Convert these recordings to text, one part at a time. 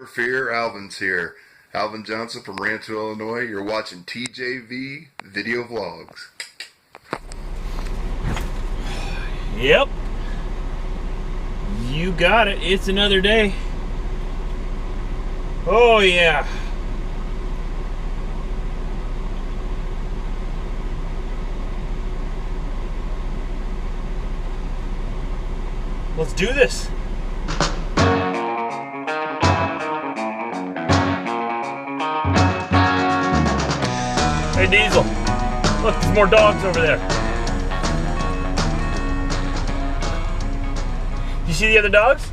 Fear, Alvin's here. Alvin Johnson from Rancho, Illinois. You're watching TJV Video Vlogs. Yep. You got it. It's another day. Oh, yeah. Let's do this. Hey, Diesel. Look, there's more dogs over there. You see the other dogs?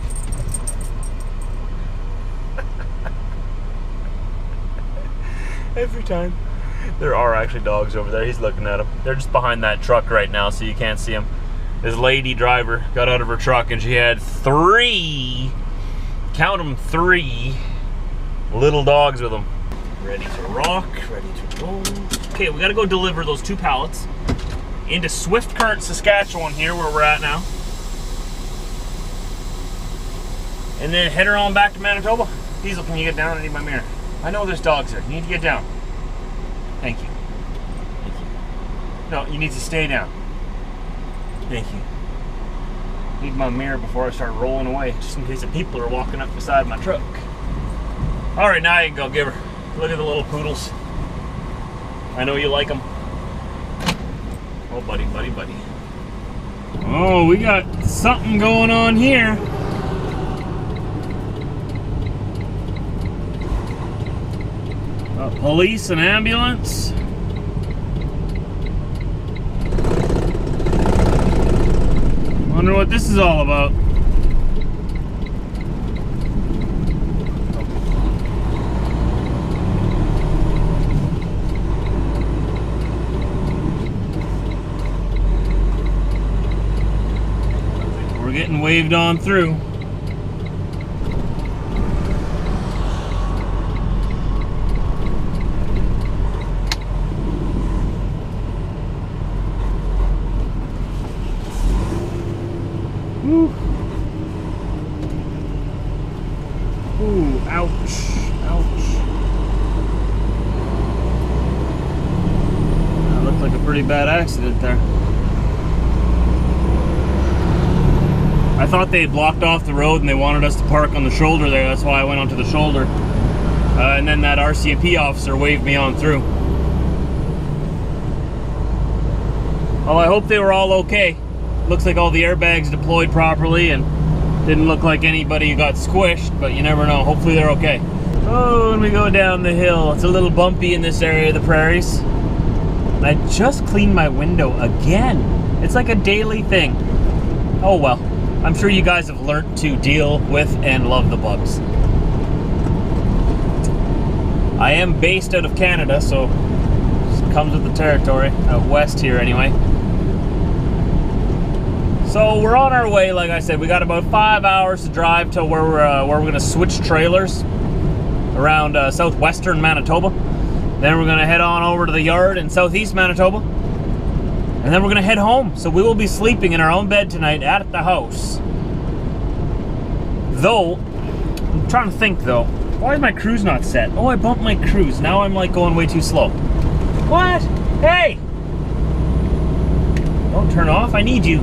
Every time. There are actually dogs over there. He's looking at them. They're just behind that truck right now, so you can't see them. This lady driver got out of her truck and she had 3, count them, 3 little dogs with them. Ready to rock, ready to roll. Okay, we gotta go deliver those 2 pallets into Swift Current, Saskatchewan here where we're at now. And then head her on back to Manitoba. Diesel, can you get down? I need my mirror. I know there's dogs there. You need to get down. Thank you. Thank you. No, you need to stay down. Thank you. Need my mirror before I start rolling away, just in case the people are walking up beside my truck. All right, now you can go give her. Look at the little poodles. I know you like them. Oh, buddy, buddy, buddy. Oh, we got something going on here. Police and ambulance. Wonder what this is all about. We're getting waved on through. Ooh, ouch, ouch. That looked like a pretty bad accident there. I thought they had blocked off the road and they wanted us to park on the shoulder there. That's why I went onto the shoulder. And then that RCMP officer waved me on through. Well, I hope they were all okay. Looks like all the airbags deployed properly and didn't look like anybody got squished, but you never know. Hopefully they're okay. Oh, when we go down the hill, it's a little bumpy in this area of the Prairies. And I just cleaned my window again. It's like a daily thing. Oh well, I'm sure you guys have learned to deal with and love the bugs. I am based out of Canada, so it comes with the territory, out west here anyway. So we're on our way, like I said. We got about 5 hours to drive to where we're gonna switch trailers around southwestern Manitoba. Then we're gonna head on over to the yard in southeast Manitoba. And then we're gonna head home. So we will be sleeping in our own bed tonight at the house. Though, I'm trying to think though, why is my cruise not set? Oh, I bumped my cruise. Now I'm like going way too slow. What? Hey! Don't turn off, I need you.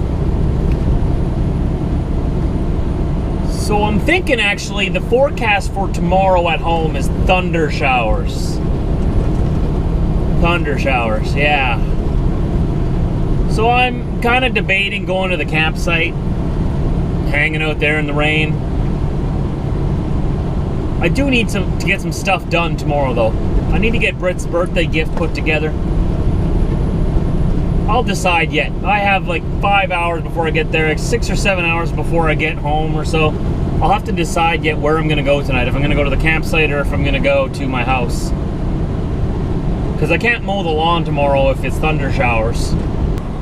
So I'm thinking actually the forecast for tomorrow at home is thunder showers. Thunder showers, yeah. So I'm kind of debating going to the campsite, hanging out there in the rain. I do need to get some stuff done tomorrow though. I need to get Britt's birthday gift put together. I'll decide yet. I have like 5 hours before I get there, like 6 or 7 hours before I get home or so. I'll have to decide yet where I'm gonna go tonight, if I'm gonna go to the campsite or if I'm gonna go to my house. Because I can't mow the lawn tomorrow if it's thunder showers.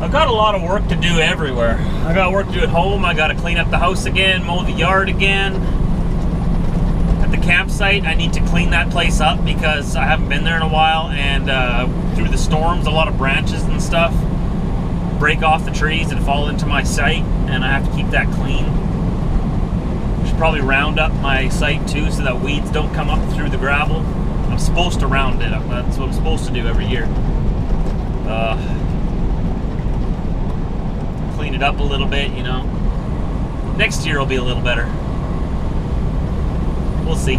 I've got a lot of work to do everywhere. I got work to do at home, I gotta clean up the house again, mow the yard again. At the campsite, I need to clean that place up because I haven't been there in a while, and through the storms, a lot of branches and stuff break off the trees and fall into my site, and I have to keep that clean. probably round up my site too so that weeds don't come up through the gravel. I'm supposed to round it up. That's what I'm supposed to do every year. Clean it up a little bit, you know. Next year will be a little better. We'll see.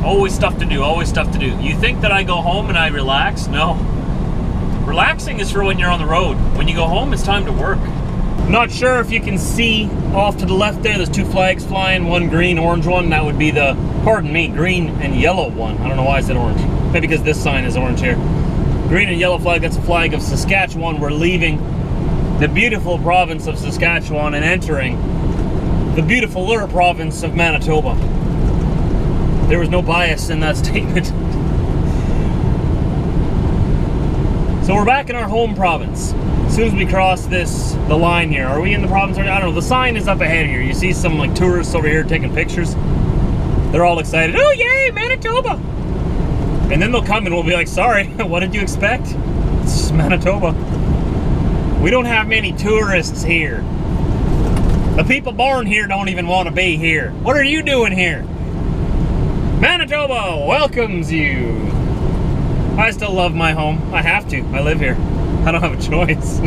Always stuff to do, always stuff to do. You think that I go home and I relax? No. Relaxing is for when you're on the road. When you go home, it's time to work. Not sure if you can see off to the left there, there's two flags flying, one green, orange one. That would be the, pardon me, green and yellow one. I don't know why I said orange. Maybe because this sign is orange here. Green and yellow flag, that's a flag of Saskatchewan. We're leaving the beautiful province of Saskatchewan and entering the beautifuler province of Manitoba. There was no bias in that statement. So we're back in our home province. As soon as we cross the line here, are we in the province? I don't know, the sign is up ahead here. You see some like tourists over here taking pictures. They're all excited, oh yay, Manitoba! And then they'll come and we'll be like, sorry, what did you expect? It's just Manitoba. We don't have many tourists here. The people born here don't even want to be here. What are you doing here? Manitoba welcomes you. I still love my home. I have to. I live here. I don't have a choice.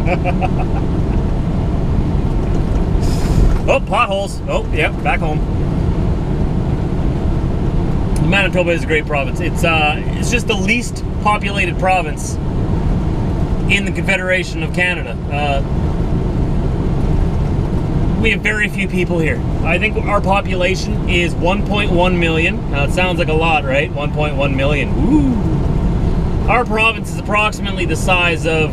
Oh, potholes. Oh, yep, back home. Manitoba is a great province. It's just the least populated province in the Confederation of Canada. We have very few people here. I think our population is 1.1 million. Now it sounds like a lot, right? 1.1 million. Woo! Our province is approximately the size of,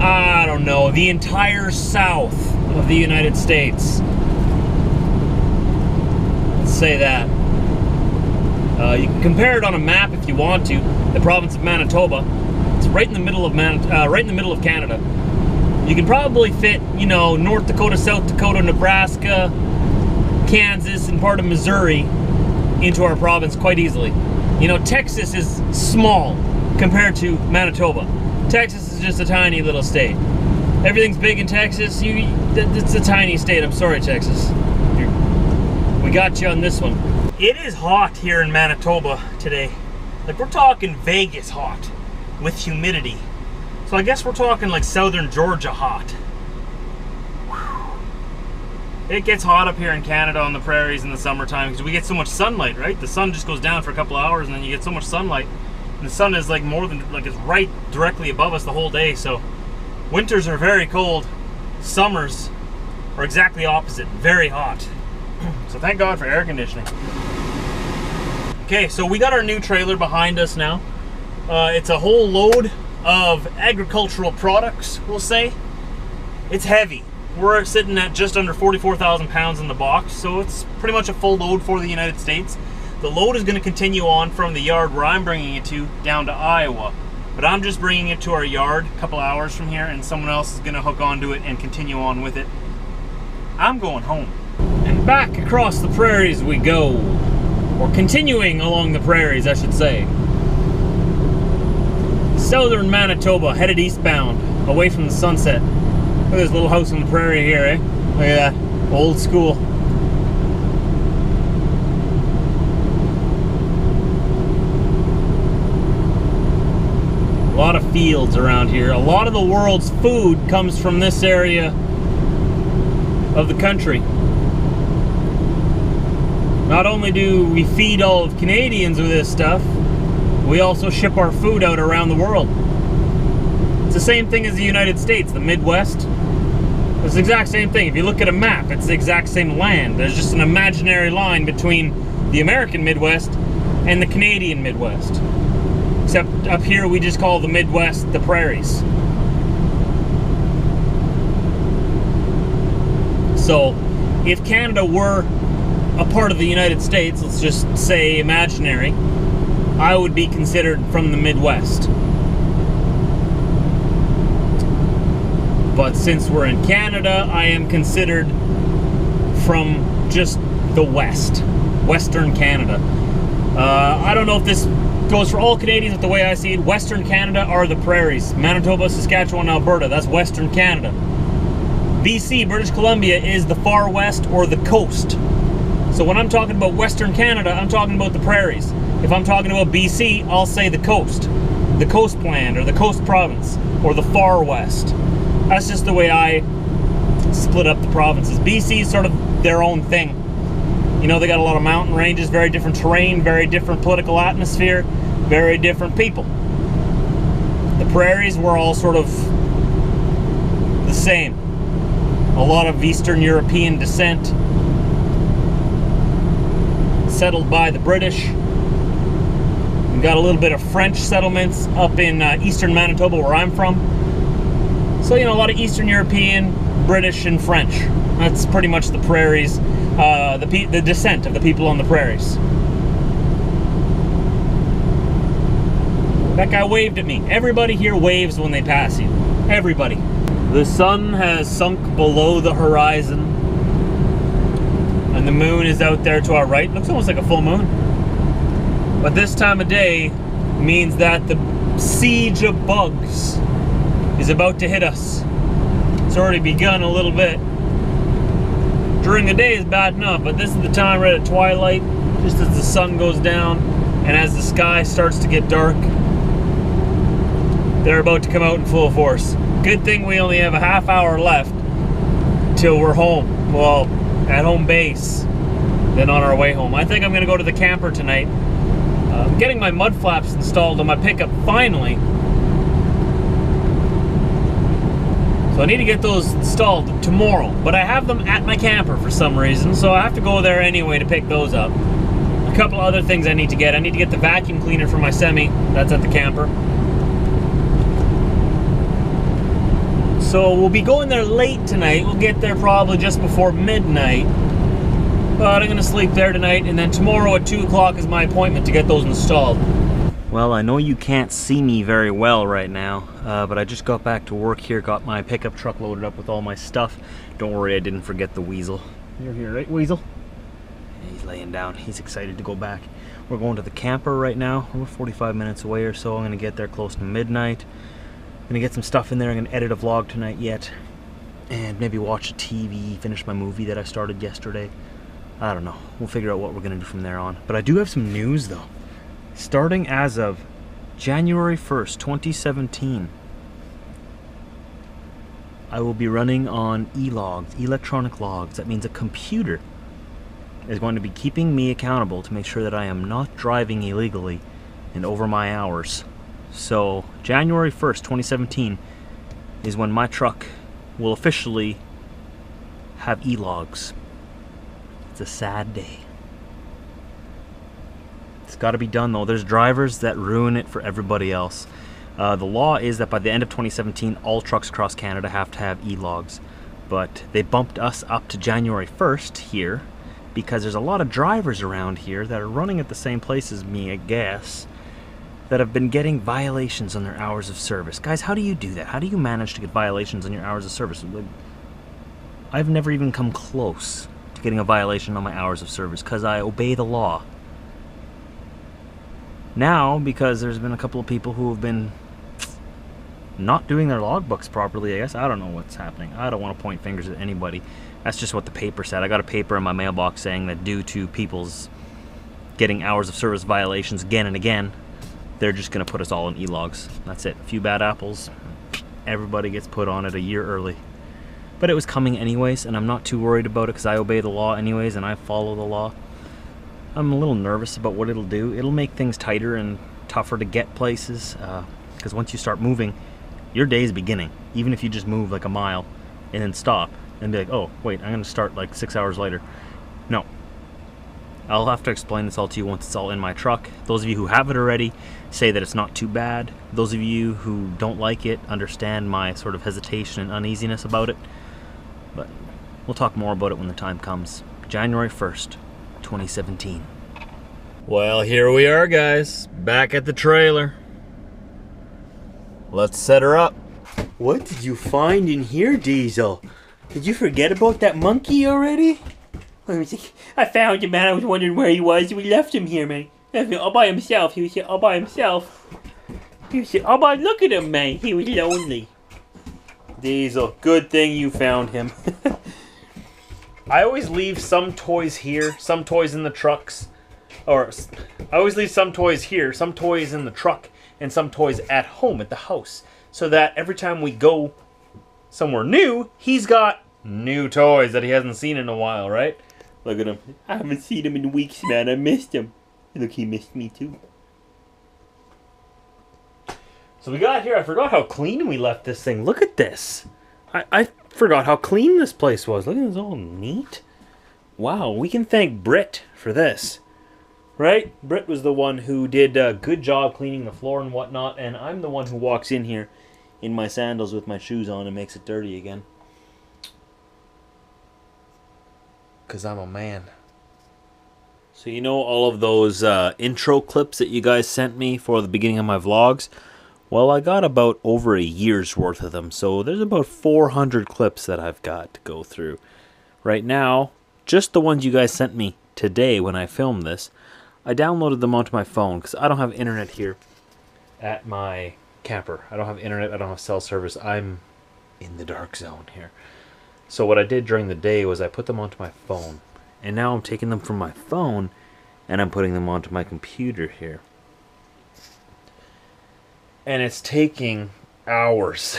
I don't know, the entire south of the United States. Let's say that. You can compare it on a map if you want to. The province of Manitoba. It's right in the middle of Canada. You can probably fit, you know, North Dakota, South Dakota, Nebraska, Kansas, and part of Missouri into our province quite easily. You know, Texas is small compared to Manitoba. Texas is just a tiny little state. Everything's big in Texas. It's a tiny state. I'm sorry, Texas. We got you on this one. It is hot here in Manitoba today. Like, we're talking Vegas hot with humidity. So I guess we're talking like southern Georgia hot. Whew. It gets hot up here in Canada on the prairies in the summertime because we get so much sunlight, right? The sun just goes down for a couple of hours and then you get so much sunlight. And the sun is like more than, like, it's right directly above us the whole day. So winters are very cold. Summers are exactly opposite, very hot. So thank God for air conditioning. Okay, so we got our new trailer behind us now. It's a whole load of agricultural products, we'll say. It's heavy. We're sitting at just under 44,000 pounds in the box, so it's pretty much a full load for the United States. The load is going to continue on from the yard where I'm bringing it to down to Iowa, but I'm just bringing it to our yard a couple hours from here, and someone else is going to hook onto it and continue on with it. I'm going home. And back across the prairies we go, or continuing along the prairies, I should say. Southern Manitoba, headed eastbound, away from the sunset. Look at this little house on the prairie here, eh? Look at that, old school. A lot of fields around here. A lot of the world's food comes from this area of the country. Not only do we feed all of Canadians with this stuff, we also ship our food out around the world. It's the same thing as the United States, the Midwest. It's the exact same thing. If you look at a map, it's the exact same land. There's just an imaginary line between the American Midwest and the Canadian Midwest. Except up here we just call the Midwest the Prairies. So if Canada were a part of the United States, let's just say imaginary, I would be considered from the Midwest. But since we're in Canada, I am considered from just the West, Western Canada. I don't know if this goes for all Canadians, but the way I see it, Western Canada are the prairies. Manitoba, Saskatchewan, Alberta, that's Western Canada. BC, British Columbia, is the far west or the coast. So when I'm talking about Western Canada, I'm talking about the prairies. If I'm talking about BC, I'll say the coast plan, or the coast province, or the far west. That's just the way I split up the provinces. BC is sort of their own thing. You know, they got a lot of mountain ranges, very different terrain, very different political atmosphere, very different people. The prairies were all sort of the same. A lot of Eastern European descent, settled by the British. We've got a little bit of French settlements up in eastern Manitoba, where I'm from. So, you know, a lot of Eastern European, British, and French. That's pretty much the prairies, the descent of the people on the prairies. That guy waved at me. Everybody here waves when they pass you. Everybody. The sun has sunk below the horizon, and the moon is out there to our right. Looks almost like a full moon. But this time of day means that the siege of bugs is about to hit us. It's already begun a little bit. During the day is bad enough, but this is the time right at twilight, just as the sun goes down and as the sky starts to get dark. They're about to come out in full force. Good thing we only have a half hour left till we're home. Well, at home base, then on our way home. I think I'm going to go to the camper tonight. I'm getting my mud flaps installed on my pickup finally. So I need to get those installed tomorrow. But I have them at my camper for some reason, so I have to go there anyway to pick those up. A couple other things I need to get. I need to get the vacuum cleaner for my semi. That's at the camper. So we'll be going there late tonight. We'll get there probably just before midnight. But I'm going to sleep there tonight, and then tomorrow at 2 o'clock is my appointment to get those installed. Well, I know you can't see me very well right now, but I just got back to work here, got my pickup truck loaded up with all my stuff. Don't worry, I didn't forget the Weasel. You're here, right, Weasel? He's laying down. He's excited to go back. We're going to the camper right now. We're 45 minutes away or so. I'm going to get there close to midnight. I'm going to get some stuff in there. I'm going to edit a vlog tonight yet, and maybe watch a TV, finish my movie that I started yesterday. I don't know. We'll figure out what we're going to do from there on. But I do have some news, though. Starting as of January 1st, 2017, I will be running on e-logs, electronic logs. That means a computer is going to be keeping me accountable to make sure that I am not driving illegally and over my hours. So January 1st, 2017 is when my truck will officially have e-logs. It's a sad day. It's got to be done, though. There's drivers that ruin it for everybody else. The law is that by the end of 2017, all trucks across Canada have to have e-logs. But they bumped us up to January 1st here because there's a lot of drivers around here that are running at the same place as me, I guess, that have been getting violations on their hours of service. Guys, how do you do that? How do you manage to get violations on your hours of service? I've never even come close to getting a violation on my hours of service because I obey the law. Now, because there's been a couple of people who have been not doing their logbooks properly, I guess. I don't know what's happening. I don't want to point fingers at anybody. That's just what the paper said. I got a paper in my mailbox saying that due to people's getting hours of service violations again and again, they're just going to put us all in e-logs. That's it. A few bad apples. Everybody gets put on it a year early. But it was coming anyways, and I'm not too worried about it because I obey the law anyways, and I follow the law. I'm a little nervous about what it'll do. It'll make things tighter and tougher to get places, because once you start moving, your day is beginning. Even if you just move like a mile and then stop and be like, oh, wait, I'm going to start like 6 hours later. No. I'll have to explain this all to you once it's all in my truck. Those of you who have it already say that it's not too bad. Those of you who don't like it understand my sort of hesitation and uneasiness about it. But we'll talk more about it when the time comes. January 1st. 2017. Well, here we are, guys, back at the trailer. Let's set her up. What did you find in here, Diesel? Did you forget about that monkey already? I found him, man. I was wondering where he was. We left him here, man. Left him all by himself. He was here all by himself. He was here all by. Look at him, man. He was lonely. Diesel, good thing you found him. I always leave some toys here, some toys in the trucks. Or, I always leave some toys here, some toys in the truck, and some toys at home, at the house. So that every time we go somewhere new, he's got new toys that he hasn't seen in a while, right? Look at him. I haven't seen him in weeks, man. I missed him. Look, he missed me too. So we got here. I forgot how clean we left this thing. Look at this. I forgot how clean this place was. Look at this, all neat. Wow, we can thank Britt for this. Right? Britt was the one who did a good job cleaning the floor and whatnot, and I'm the one who walks in here in my sandals with my shoes on and makes it dirty again. Because I'm a man. So you know all of those intro clips that you guys sent me for the beginning of my vlogs? Well, I got about over a year's worth of them, so there's about 400 clips that I've got to go through. Right now, just the ones you guys sent me today when I filmed this, I downloaded them onto my phone because I don't have internet here at my camper. I don't have internet, I don't have cell service. I'm in the dark zone here. So what I did during the day was I put them onto my phone, and now I'm taking them from my phone and I'm putting them onto my computer here. And it's taking hours.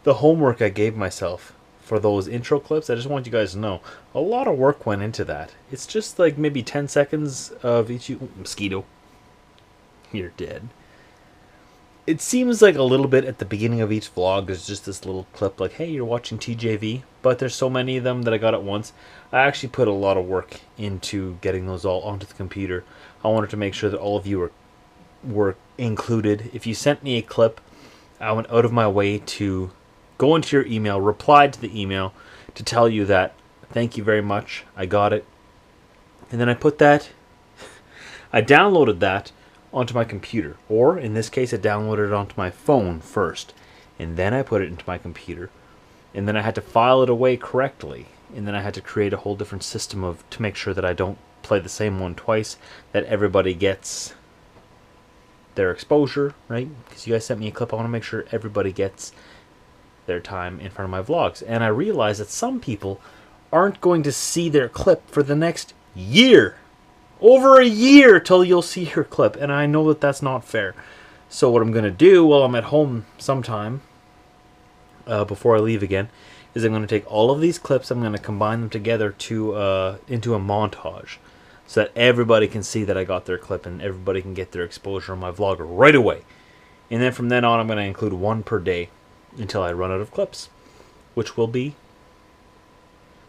The homework I gave myself for those intro clips, I just want you guys to know, a lot of work went into that. It's just like maybe 10 seconds of each... Ooh, mosquito. You're dead. It seems like a little bit at the beginning of each vlog, there's just this little clip like, hey, you're watching TJV, but there's so many of them that I got at once. I actually put a lot of work into getting those all onto the computer. I wanted to make sure that all of you were included. If you sent me a clip, I went out of my way to go into your email, replied to the email to tell you that thank you very much, I got it. And then I put that, I downloaded that onto my computer, or in this case I downloaded it onto my phone first, and then I put it into my computer, and then I had to file it away correctly, and then I had to create a whole different system to make sure that I don't play the same one twice, that everybody gets their exposure, right? Because you guys sent me a clip, I want to make sure everybody gets their time in front of my vlogs. And I realized that some people aren't going to see their clip for the next year. Over a year till you'll see your clip. And I know that that's not fair. So what I'm going to do while I'm at home sometime, before I leave again, is I'm going to take all of these clips, I'm going to combine them together to into a montage. So that everybody can see that I got their clip and everybody can get their exposure on my vlog right away. And then from then on, I'm going to include one per day until I run out of clips. Which will be,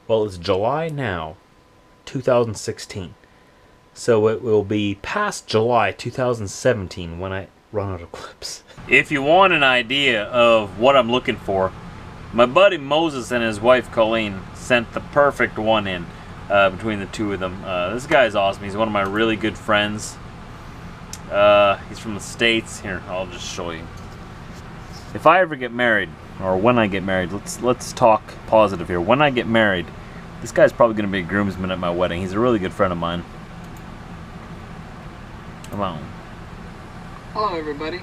well, it's July now, 2016. So it will be past July 2017 when I run out of clips. If you want an idea of what I'm looking for, my buddy Moses and his wife Colleen sent the perfect one in. Between the two of them. This guy's awesome. He's one of my really good friends. He's from the States. Here, I'll just show you. If I ever get married, or when I get married, let's talk positive here. When I get married, this guy's probably going to be a groomsman at my wedding. He's a really good friend of mine. Come on. Hello everybody.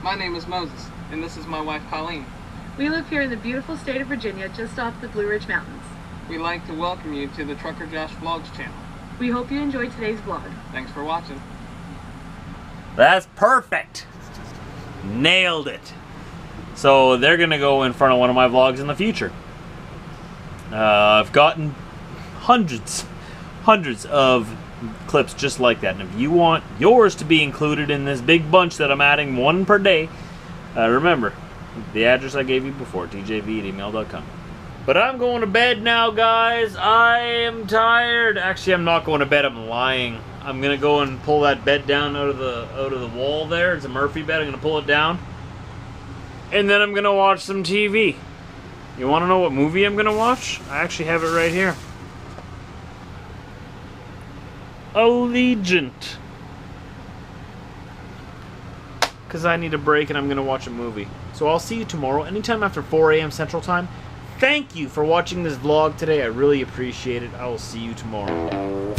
My name is Moses, and this is my wife Colleen. We live here in the beautiful state of Virginia, just off the Blue Ridge Mountains. We'd like to welcome you to the Trucker Josh Vlogs channel. We hope you enjoyed today's vlog. Thanks for watching. That's perfect. Nailed it. So they're going to go in front of one of my vlogs in the future. I've gotten hundreds of clips just like that. And if you want yours to be included in this big bunch that I'm adding, one per day, remember the address I gave you before, tjv@email.com. But I'm going to bed now, guys. I am tired. Actually, I'm not going to bed. I'm lying. I'm gonna go and pull that bed down out of the wall there. It's a Murphy bed. I'm gonna pull it down, and then I'm gonna watch some TV. You want to know what movie I'm gonna watch? I actually have it right here. Allegiant. Because I need a break and I'm gonna watch a movie. So I'll see you tomorrow, anytime after 4 a.m. Central Time. Thank you for watching this vlog today. I really appreciate it. I will see you tomorrow.